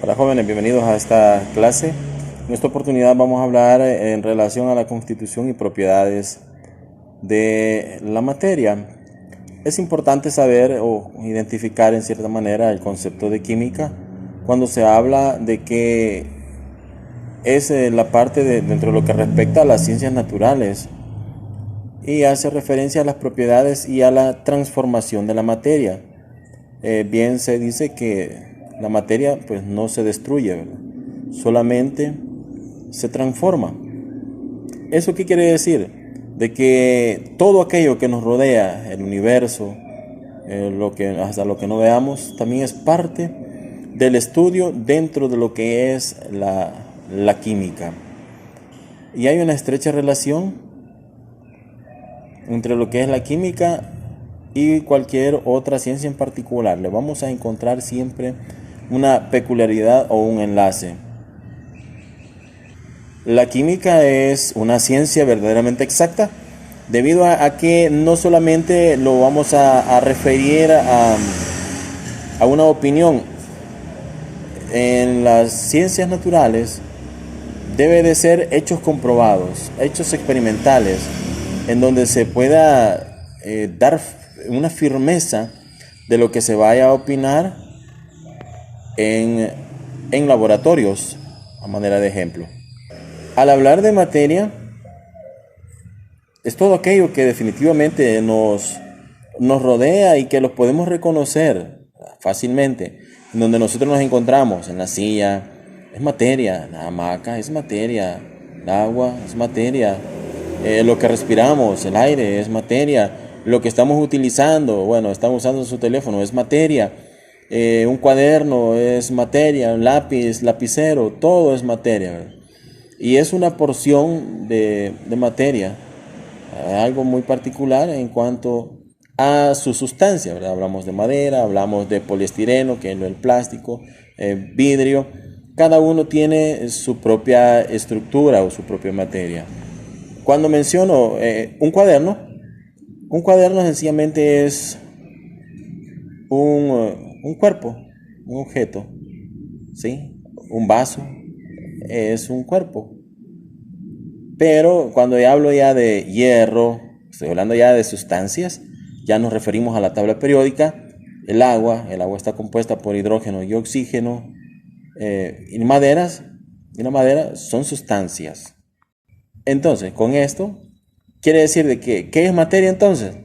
Hola jóvenes, bienvenidos a esta clase. En esta oportunidad vamos a hablar en relación a la constitución y propiedades de la materia. Es importante saber o identificar en cierta manera el concepto de química cuando se habla de que es la parte dentro de lo que respecta a las ciencias naturales y hace referencia a las propiedades y a la transformación de la materia. Bien se dice que la materia pues no se destruye, ¿verdad? Solamente se transforma. ¿Eso qué quiere decir? De que todo aquello que nos rodea, el universo, hasta lo que no veamos, también es parte del estudio dentro de lo que es la química. Y hay una estrecha relación entre lo que es la química y cualquier otra ciencia en particular. Le vamos a encontrar siempre una peculiaridad o un enlace. La química es una ciencia verdaderamente exacta, debido a que no solamente lo vamos a referir a una opinión. En las ciencias naturales debe de ser hechos comprobados, hechos experimentales, en donde se pueda dar una firmeza de lo que se vaya a opinar en laboratorios, a manera de ejemplo. Al hablar de materia, es todo aquello que definitivamente nos rodea y que los podemos reconocer fácilmente. En donde nosotros nos encontramos, en la silla, es materia; la hamaca es materia; el agua es materia; lo que respiramos, el aire, es materia; lo que estamos utilizando, bueno, estamos usando su teléfono, es materia; un cuaderno es materia; un lápiz, lapicero, todo es materia, ¿verdad? Y es una porción de materia, algo muy particular en cuanto a su sustancia, ¿verdad? Hablamos de madera, hablamos de poliestireno, que es el plástico, vidrio. Cada uno tiene su propia estructura o su propia materia. Cuando menciono un cuaderno sencillamente es un cuerpo, un objeto, ¿sí? Un vaso es un cuerpo. Pero cuando hablo ya de hierro, estoy hablando ya de sustancias, ya nos referimos a la tabla periódica. El agua está compuesta por hidrógeno y oxígeno, y la madera son sustancias. Entonces, con esto, quiere decir de que, ¿qué es materia entonces?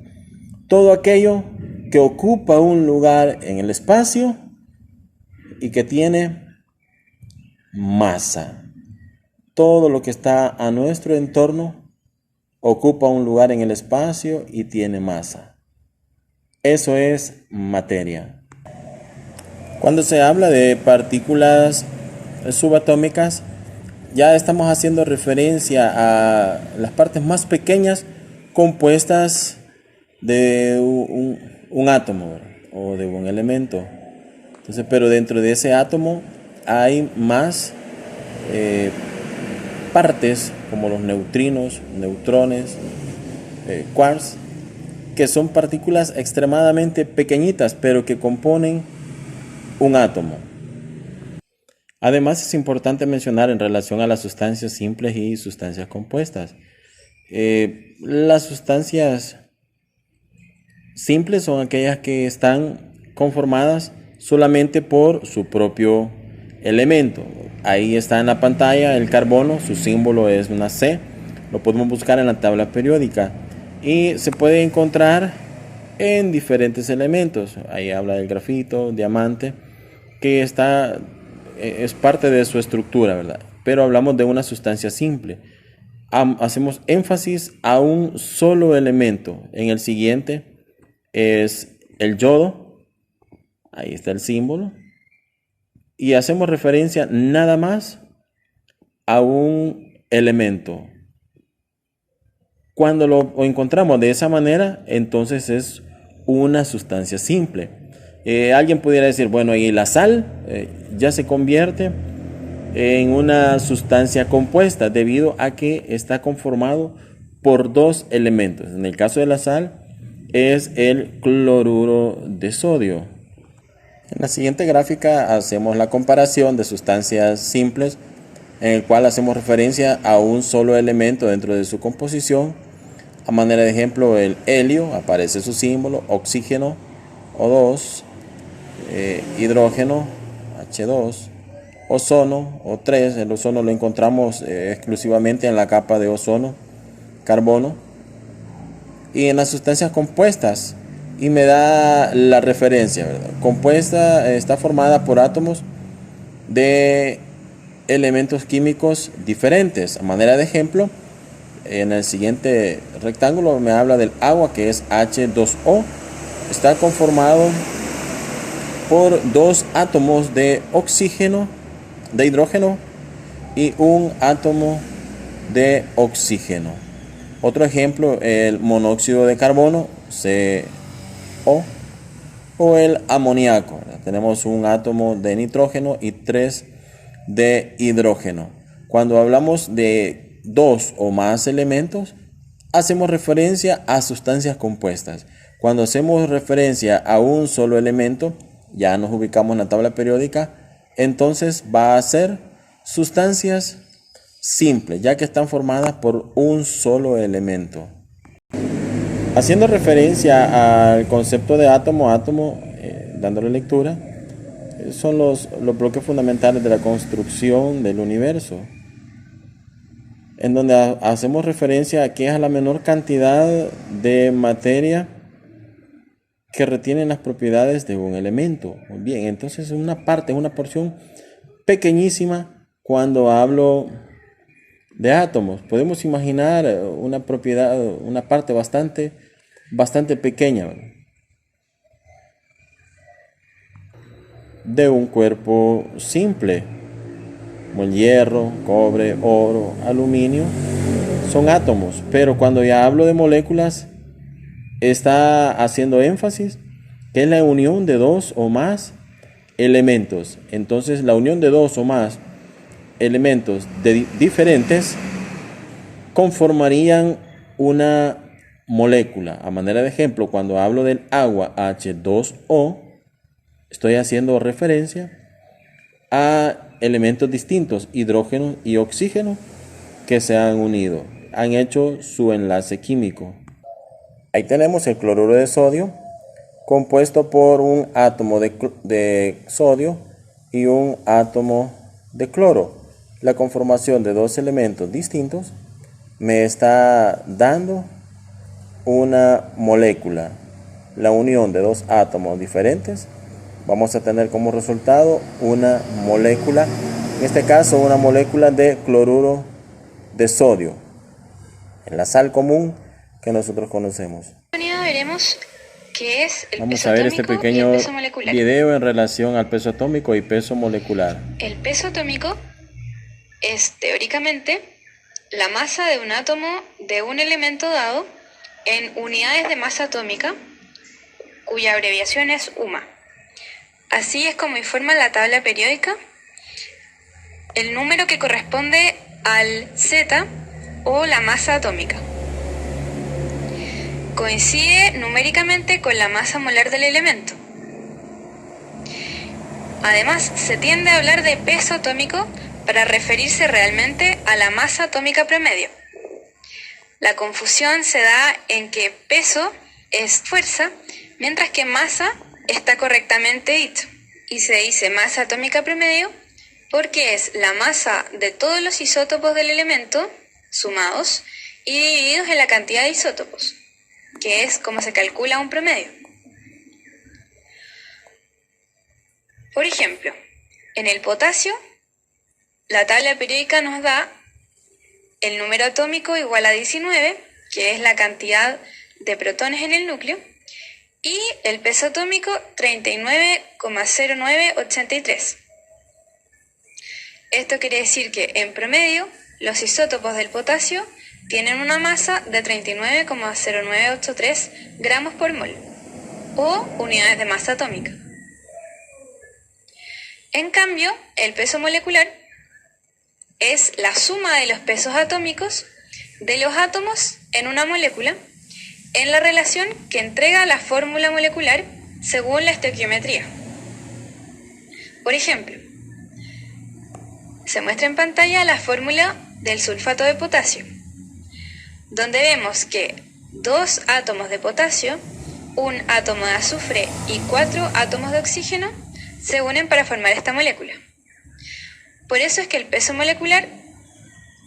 Todo aquello que ocupa un lugar en el espacio y que tiene masa. Todo lo que está a nuestro entorno ocupa un lugar en el espacio y tiene masa. Eso es materia. Cuando se habla de partículas subatómicas, ya estamos haciendo referencia a las partes más pequeñas compuestas de un átomo, ¿verdad? O de un elemento. Entonces, pero dentro de ese átomo hay más partes, como los neutrinos, neutrones, quarks, que son partículas extremadamente pequeñitas, pero que componen un átomo. Además, es importante mencionar en relación a las sustancias simples y sustancias compuestas. Las sustancias simples son aquellas que están conformadas solamente por su propio elemento. Ahí está en la pantalla el carbono, su símbolo es una C, lo podemos buscar en la tabla periódica y se puede encontrar en diferentes elementos. Ahí habla del grafito, diamante, que es parte de su estructura, ¿verdad? Pero hablamos de una sustancia simple. Hacemos énfasis a un solo elemento. En el siguiente es el yodo, ahí está el símbolo, y hacemos referencia nada más a un elemento. Cuando lo encontramos de esa manera, entonces es una sustancia simple. Alguien pudiera decir, bueno, y la sal ya se convierte en una sustancia compuesta debido a que está conformado por dos elementos. En el caso de la sal es el cloruro de sodio. En la siguiente gráfica hacemos la comparación de sustancias simples en el cual hacemos referencia a un solo elemento dentro de su composición. A manera de ejemplo, el helio, aparece su símbolo, oxígeno, O2, hidrógeno, H2, ozono, O3. El ozono lo encontramos exclusivamente en la capa de ozono, carbono. Y en las sustancias compuestas, y me da la referencia, ¿verdad? Compuesta está formada por átomos de elementos químicos diferentes. A manera de ejemplo, en el siguiente rectángulo me habla del agua, que es H2O. Está conformado por dos átomos de oxígeno, de hidrógeno, y un átomo de oxígeno. Otro ejemplo, el monóxido de carbono, CO, o el amoníaco. Tenemos un átomo de nitrógeno y 3 de hidrógeno. Cuando hablamos de dos o más elementos, hacemos referencia a sustancias compuestas. Cuando hacemos referencia a un solo elemento, ya nos ubicamos en la tabla periódica, entonces va a ser sustancias simples, ya que están formadas por un solo elemento. Haciendo referencia al concepto de átomo, dándole lectura, son los bloques fundamentales de la construcción del universo, en donde hacemos referencia a que es la menor cantidad de materia que retienen las propiedades de un elemento. Muy bien, entonces una porción pequeñísima cuando hablo de átomos. Podemos imaginar una propiedad, una parte bastante pequeña, ¿verdad?, de un cuerpo simple, como el hierro, cobre, oro, aluminio, son átomos. Pero cuando ya hablo de moléculas, está haciendo énfasis que es la unión de dos o más elementos. Entonces, la unión de dos o más elementos diferentes conformarían una molécula. A manera de ejemplo, cuando hablo del agua H2O, estoy haciendo referencia a elementos distintos, hidrógeno y oxígeno, que se han unido, han hecho su enlace químico. Ahí tenemos el cloruro de sodio, compuesto por un átomo de sodio y un átomo de cloro. La conformación de dos elementos distintos me está dando una molécula. La unión de dos átomos diferentes, vamos a tener como resultado una molécula, en este caso una molécula de cloruro de sodio, en la sal común que nosotros conocemos. Veremos qué es el Vamos peso a ver atómico este y el pequeño peso molecular. video en relación al peso atómico y peso molecular. El peso atómico es teóricamente la masa de un átomo de un elemento dado en unidades de masa atómica, cuya abreviación es UMA. Así es como informa la tabla periódica el número que corresponde al Z o la masa atómica. Coincide numéricamente con la masa molar del elemento. Además, se tiende a hablar de peso atómico para referirse realmente a la masa atómica promedio. La confusión se da en que peso es fuerza, mientras que masa está correctamente dicho, y se dice masa atómica promedio porque es la masa de todos los isótopos del elemento sumados y divididos en la cantidad de isótopos, que es como se calcula un promedio. Por ejemplo, en el potasio, la tabla periódica nos da el número atómico igual a 19, que es la cantidad de protones en el núcleo, y el peso atómico 39,0983. Esto quiere decir que en promedio los isótopos del potasio tienen una masa de 39,0983 gramos por mol, o unidades de masa atómica. En cambio, el peso molecular es la suma de los pesos atómicos de los átomos en una molécula en la relación que entrega la fórmula molecular según la estequiometría. Por ejemplo, se muestra en pantalla la fórmula del sulfato de potasio, donde vemos que 2 átomos de potasio, 1 átomo de azufre y 4 átomos de oxígeno se unen para formar esta molécula. Por eso es que el peso molecular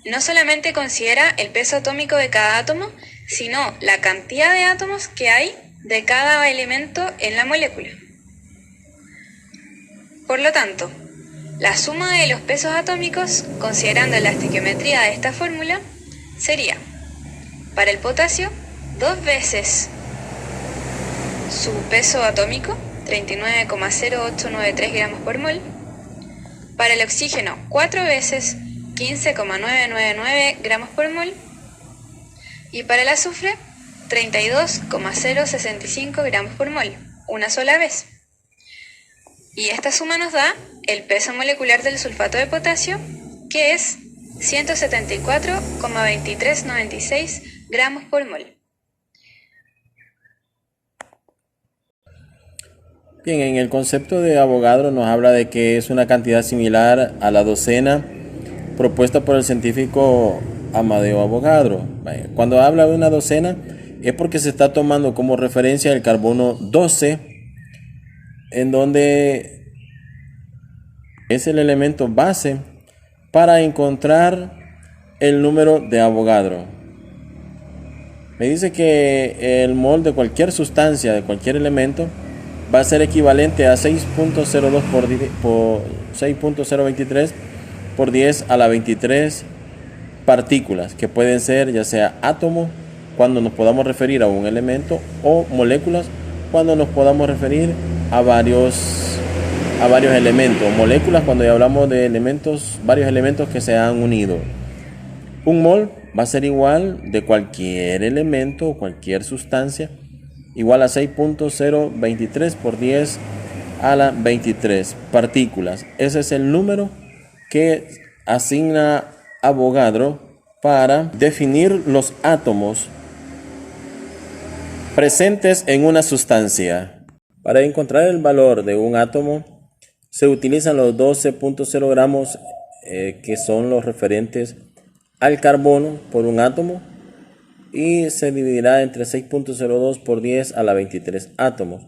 no solamente considera el peso atómico de cada átomo, sino la cantidad de átomos que hay de cada elemento en la molécula. Por lo tanto, la suma de los pesos atómicos, considerando la estequiometría de esta fórmula, sería, para el potasio, 2 veces su peso atómico, 39,0893 gramos por mol. Para el oxígeno, 4 veces 15,999 gramos por mol. Y para el azufre, 32,065 gramos por mol, una sola vez. Y esta suma nos da el peso molecular del sulfato de potasio, que es 174,2396 gramos por mol. Bien, en el concepto de Avogadro nos habla de que es una cantidad similar a la docena propuesta por el científico Amadeo Avogadro. Cuando habla de una docena es porque se está tomando como referencia el carbono 12, en donde es el elemento base para encontrar el número de Avogadro. Me dice que el mol de cualquier sustancia, de cualquier elemento, va a ser equivalente a 6.02 por 6.023 por 10 a la 23 partículas, que pueden ser ya sea átomos cuando nos podamos referir a un elemento, o moléculas cuando nos podamos referir a varios elementos. Moléculas cuando ya hablamos de elementos, varios elementos que se han unido. Un mol va a ser igual de cualquier elemento o cualquier sustancia, igual a 6.023 por 10 a la 23 partículas. Ese es el número que asigna Avogadro para definir los átomos presentes en una sustancia. Para encontrar el valor de un átomo se utilizan los 12.0 gramos que son los referentes al carbono por un átomo, y se dividirá entre 6.02 por 10 a la 23 átomos.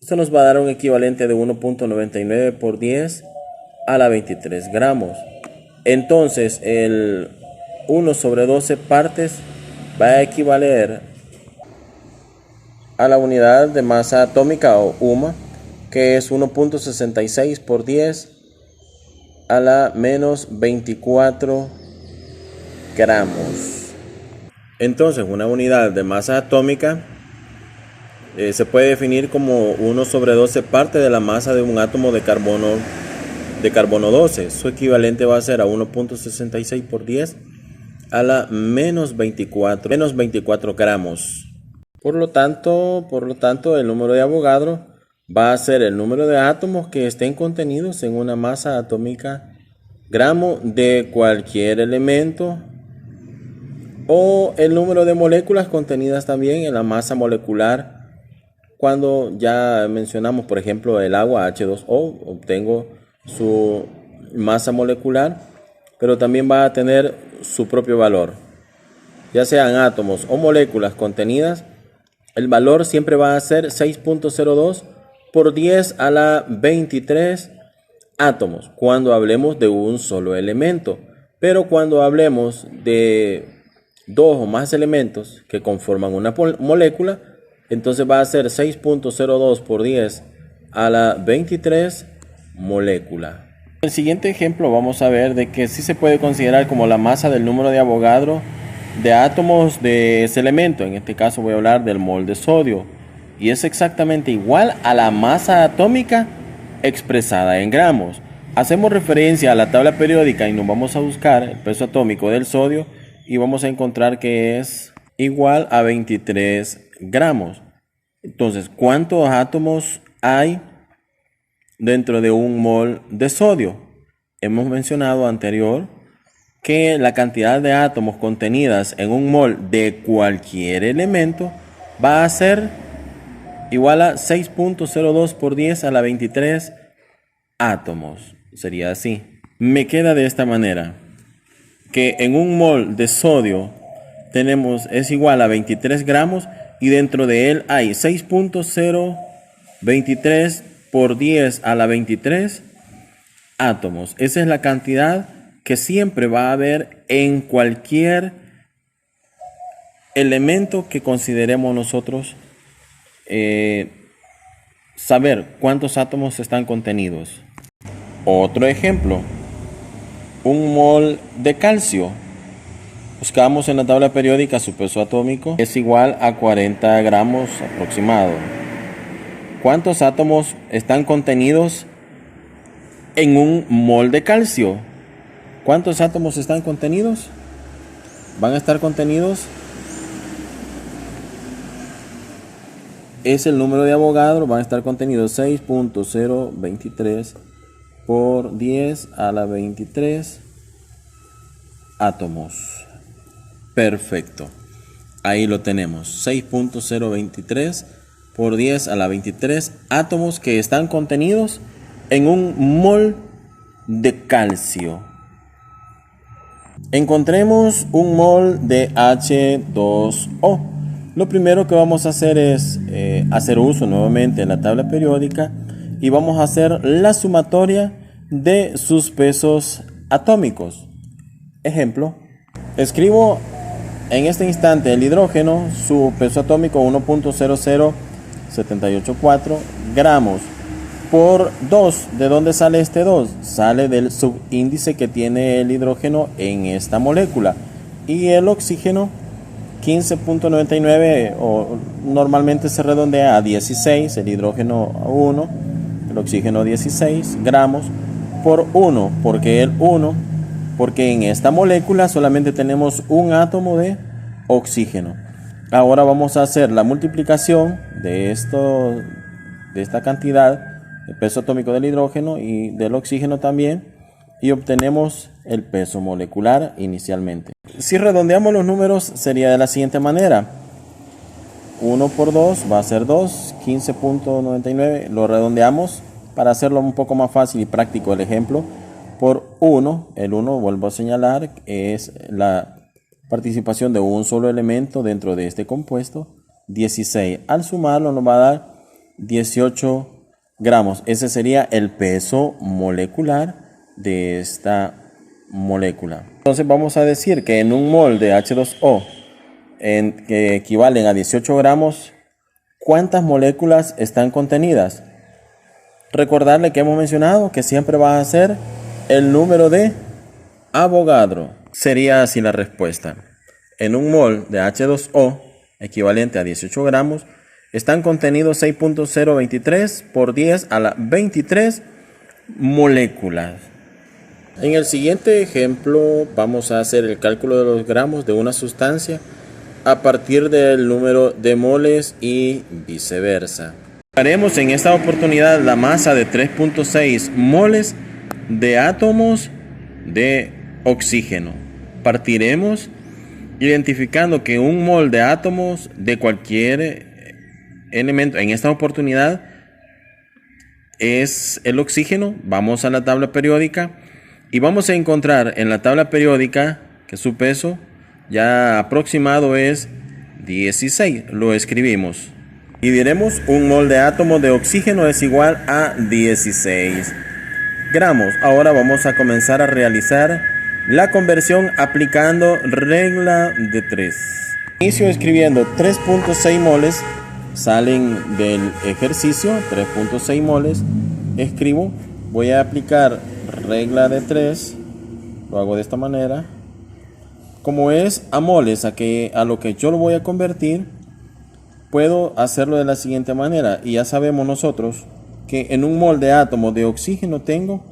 Esto nos va a dar un equivalente de 1.99 por 10 a la 23 gramos. Entonces el 1 sobre 12 partes va a equivaler a la unidad de masa atómica o UMA, que es 1.66 por 10 a la menos 24 gramos. Entonces, una unidad de masa atómica se puede definir como 1 sobre 12 parte de la masa de un átomo de carbono 12. Su equivalente va a ser a 1.66 por 10 a la menos 24 gramos. Por lo tanto, el número de Avogadro va a ser el número de átomos que estén contenidos en una masa atómica gramo de cualquier elemento, o el número de moléculas contenidas también en la masa molecular. Cuando ya mencionamos, por ejemplo, el agua H2O, obtengo su masa molecular, pero también va a tener su propio valor. Ya sean átomos o moléculas contenidas, el valor siempre va a ser 6.02 por 10 a la 23 átomos cuando hablemos de un solo elemento. Pero cuando hablemos de 2 o más elementos que conforman una molécula, entonces va a ser 6.02 por 10 a la 23 molécula. En el siguiente ejemplo vamos a ver de que sí se puede considerar como la masa del número de Avogadro de átomos de ese elemento. En este caso voy a hablar del mol de sodio, y es exactamente igual a la masa atómica expresada en gramos. Hacemos referencia a la tabla periódica y nos vamos a buscar el peso atómico del sodio, y vamos a encontrar que es igual a 23 gramos. Entonces, ¿cuántos átomos hay dentro de un mol de sodio? Hemos mencionado anterior que la cantidad de átomos contenidas en un mol de cualquier elemento va a ser igual a 6.02 por 10 a la 23 átomos. Sería así. Me queda de esta manera, que en un mol de sodio es igual a 23 gramos y dentro de él hay 6.023 por 10 a la 23 átomos. Esa es la cantidad que siempre va a haber en cualquier elemento que consideremos nosotros saber cuántos átomos están contenidos. Otro ejemplo, un mol de calcio. Buscamos en la tabla periódica su peso atómico, es igual a 40 gramos aproximado. ¿Cuántos átomos están contenidos en un mol de calcio? ¿Cuántos átomos están contenidos? Van a estar contenidos, es el número de Avogadro, van a estar contenidos 6.023 por 10 a la 23 átomos. Perfecto. Ahí lo tenemos. 6.023 por 10 a la 23 átomos que están contenidos en un mol de calcio. Encontremos un mol de H2O. Lo primero que vamos a hacer es hacer uso nuevamente de la tabla periódica y vamos a hacer la sumatoria de sus pesos atómicos. Ejemplo, escribo en este instante el hidrógeno, su peso atómico 1.00784 gramos por 2. ¿De dónde sale este 2? Sale del subíndice que tiene el hidrógeno en esta molécula. Y el oxígeno 15.99, o normalmente se redondea a 16, el hidrógeno 1, el oxígeno 16 gramos por 1. ¿Por qué el 1? Porque en esta molécula solamente tenemos un átomo de oxígeno. Ahora vamos a hacer la multiplicación de esta cantidad de peso atómico del hidrógeno y del oxígeno también, y obtenemos el peso molecular inicialmente. Si redondeamos los números sería de la siguiente manera: 1 por 2 va a ser 2, 15.99, lo redondeamos para hacerlo un poco más fácil y práctico el ejemplo, por 1, el 1 vuelvo a señalar es la participación de un solo elemento dentro de este compuesto, 16, al sumarlo nos va a dar 18 gramos, ese sería el peso molecular de esta molécula. Entonces vamos a decir que en un mol de H2O, que equivalen a 18 gramos, ¿cuántas moléculas están contenidas? Recordarle que hemos mencionado que siempre va a ser el número de Avogadro. Sería así la respuesta. En un mol de H2O, equivalente a 18 gramos, están contenidos 6.023 por 10 a la 23 moléculas. En el siguiente ejemplo vamos a hacer el cálculo de los gramos de una sustancia a partir del número de moles y viceversa. Haremos en esta oportunidad la masa de 3.6 moles de átomos de oxígeno. Partiremos identificando que un mol de átomos de cualquier elemento, en esta oportunidad es el oxígeno. Vamos a la tabla periódica y vamos a encontrar en la tabla periódica que su peso ya aproximado es 16. Lo escribimos y diremos un mol de átomo de oxígeno es igual a 16 gramos. Ahora vamos a comenzar a realizar la conversión aplicando regla de 3. Inicio escribiendo 3.6 moles, salen del ejercicio 3.6 moles, escribo, voy a aplicar regla de 3, lo hago de esta manera. Como es a moles, a lo que yo lo voy a convertir, puedo hacerlo de la siguiente manera. Y ya sabemos nosotros que en un mol de átomo de oxígeno tengo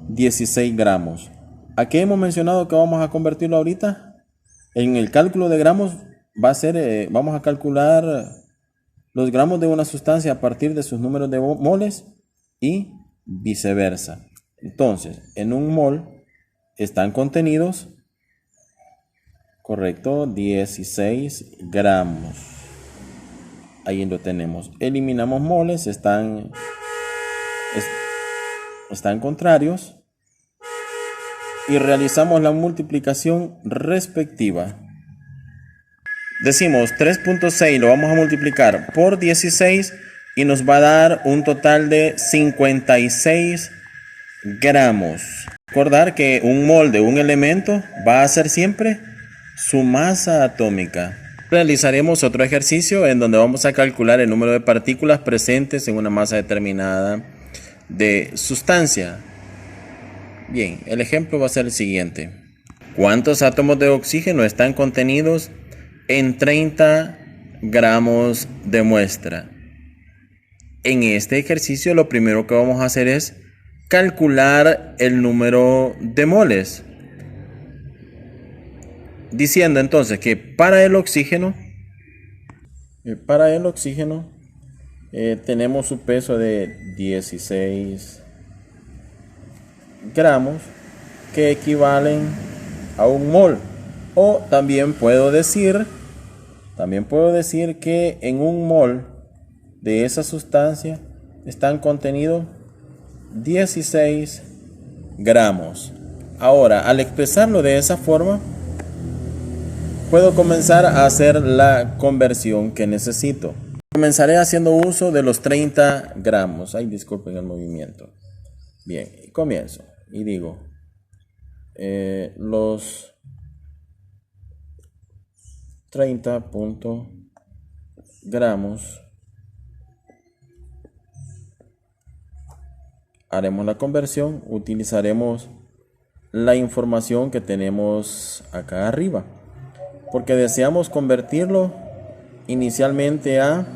16 gramos. ¿A qué hemos mencionado que vamos a convertirlo ahorita? En el cálculo de gramos va a ser, vamos a calcular los gramos de una sustancia a partir de sus números de moles y viceversa. Entonces, en un mol están contenidos, correcto, 16 gramos. Ahí lo tenemos. Eliminamos moles, están contrarios y realizamos la multiplicación respectiva. Decimos 3.6 lo vamos a multiplicar por 16 y nos va a dar un total de 56 gramos. Recordar que un mol de un elemento va a ser siempre su masa atómica. Realizaremos otro ejercicio en donde vamos a calcular el número de partículas presentes en una masa determinada de sustancia. Bien, el ejemplo va a ser el siguiente. ¿Cuántos átomos de oxígeno están contenidos en 30 gramos de muestra? En este ejercicio lo primero que vamos a hacer es calcular el número de moles. Diciendo entonces que para el oxígeno tenemos su peso de 16 gramos que equivalen a un mol. O también puedo decir que en un mol de esa sustancia están contenidos 16 gramos. Ahora, al expresarlo de esa forma, puedo comenzar a hacer la conversión que necesito. Comenzaré haciendo uso de los 30 gramos. Ay, disculpen el movimiento. Bien, comienzo y digo los 30 gramos. Haremos la conversión, utilizaremos la información que tenemos acá arriba, porque deseamos convertirlo inicialmente a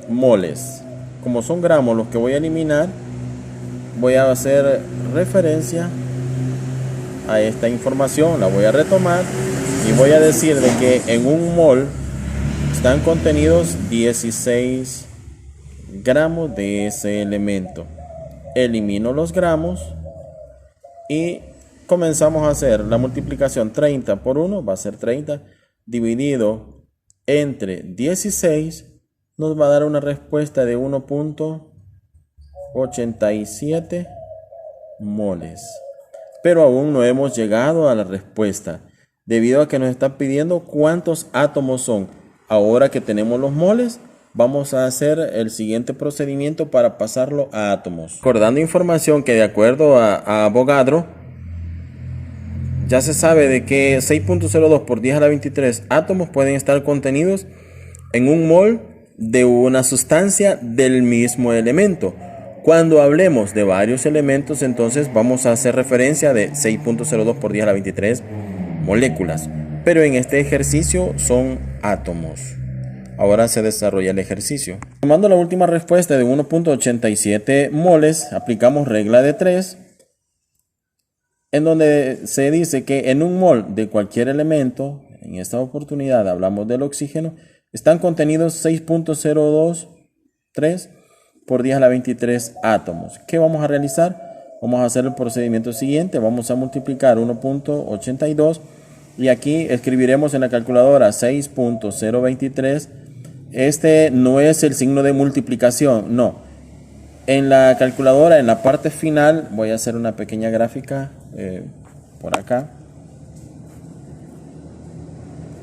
moles. Como son gramos los que voy a eliminar, voy a hacer referencia a esta información, la voy a retomar y voy a decir de que en un mol están contenidos 16 gramos de ese elemento. Elimino los gramos y comenzamos a hacer la multiplicación. 30 por 1 va a ser 30 dividido entre 16 nos va a dar una respuesta de 1.87 moles. Pero aún no hemos llegado a la respuesta debido a que nos está pidiendo cuántos átomos son. Ahora que tenemos los moles, vamos a hacer el siguiente procedimiento para pasarlo a átomos. Recordando información que de acuerdo a Avogadro, ya se sabe de que 6.02 por 10 a la 23 átomos pueden estar contenidos en un mol de una sustancia del mismo elemento. Cuando hablemos de varios elementos, entonces vamos a hacer referencia de 6.02 por 10 a la 23 moléculas. Pero en este ejercicio son átomos. Ahora se desarrolla el ejercicio. Tomando la última respuesta de 1.87 moles, aplicamos regla de 3, en donde se dice que en un mol de cualquier elemento, en esta oportunidad hablamos del oxígeno, están contenidos 6.023 por 10 a la 23 átomos. ¿Qué vamos a realizar? Vamos a hacer el procedimiento siguiente. Vamos a multiplicar 1.82 y aquí escribiremos en la calculadora 6.023. Este no es el signo de multiplicación, no. En la calculadora, en la parte final, voy a hacer una pequeña gráfica por acá.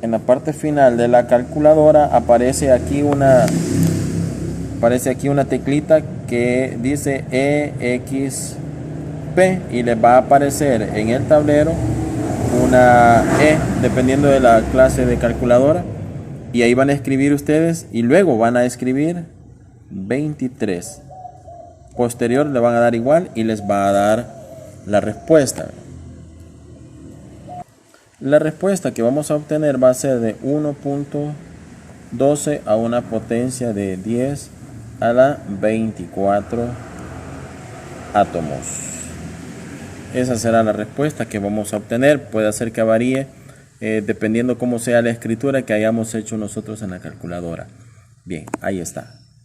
En la parte final de la calculadora aparece aquí una teclita que dice EXP y les va a aparecer en el tablero una E dependiendo de la clase de calculadora, y ahí van a escribir ustedes y luego van a escribir 23. Posterior le van a dar igual y les va a dar la respuesta. La respuesta que vamos a obtener va a ser de 1.12 a una potencia de 10 a la 24 átomos. Esa será la respuesta que vamos a obtener. Puede ser que varíe dependiendo cómo sea la escritura que hayamos hecho nosotros en la calculadora. Bien, ahí está.